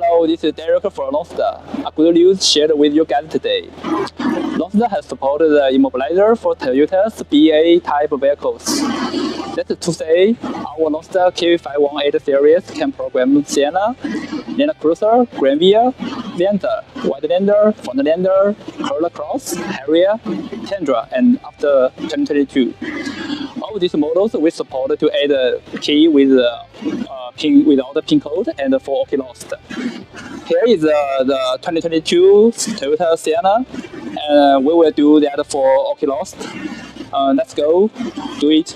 Hello, this is Derek from Lonsdor. A good news shared with you guys today. Lonsdor has supported the immobilizer for Toyota's BA type vehicles. That's to say, our Lonsdor K518 series can program Sienna, Land Cruiser, Granvia, Venza, Widelander, Frontlander, Corolla Cross, Harrier, Tundra, and after 2022. All these models we support to add a key with pin without the pin code and for OK lost. Here is the 2022 Toyota Sienna, and we will do that for OK lost. Let's go, do it.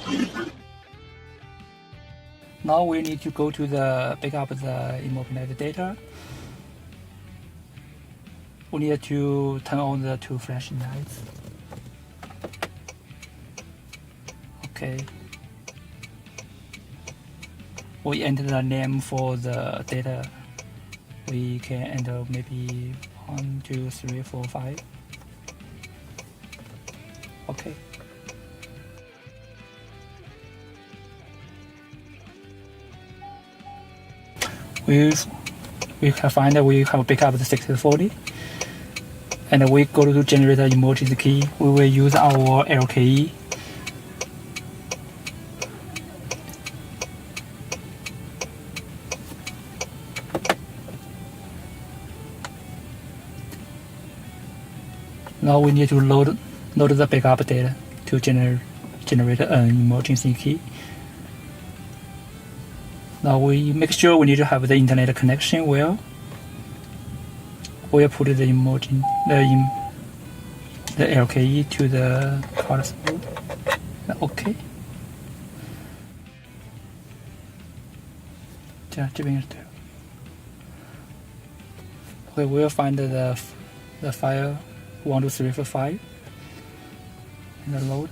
Now we need to go to the backup the immobilizer data. We need to turn on the two flashing lights. Okay. We enter the name for the data. We can enter maybe 1, 2, 3, 4, 5. Okay. We can find that we have backup the 6040, and we go to generate the emergency key. We will use our LKE. Now we need to load the backup data to generate an emergency key. Now we make sure we need to have the internet connection well. We'll put the LKE to the card mode. OK. 这边是对了。Okay, we'll find the file 1, 2, 3, 4, 5 and the load.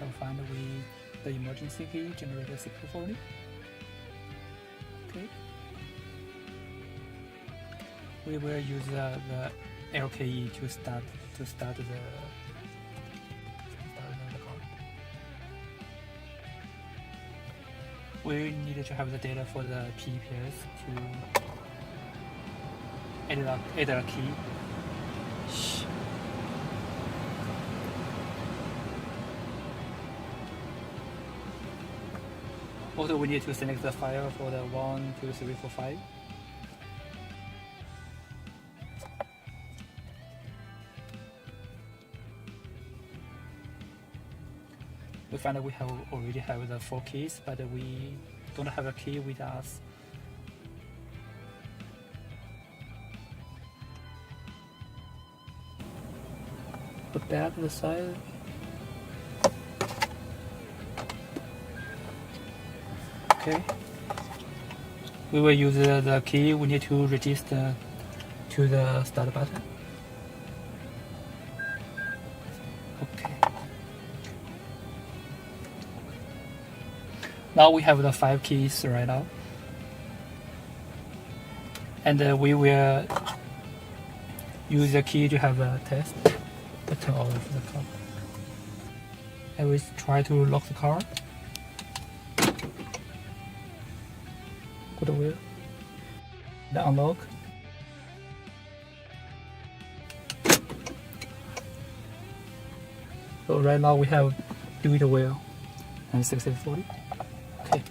We'll find the emergency key generated 6040. Okay. We will use the LKE to start the car. We needed to have the data for the PPS to add a key. Also, we need to select the file for the 1, 2, 3, 4, 5. We find that we already have the 4 keys, but we don't have a key with us. Put that to the side. Okay. We will use the key. We need to register to the start button. Okay. Now we have the 5 keys right now, and we will use the key to have a test to turn off the car. And we try to lock the car. Put the wheel. The unlock. So right now we have do it wheel and 6040. Okay.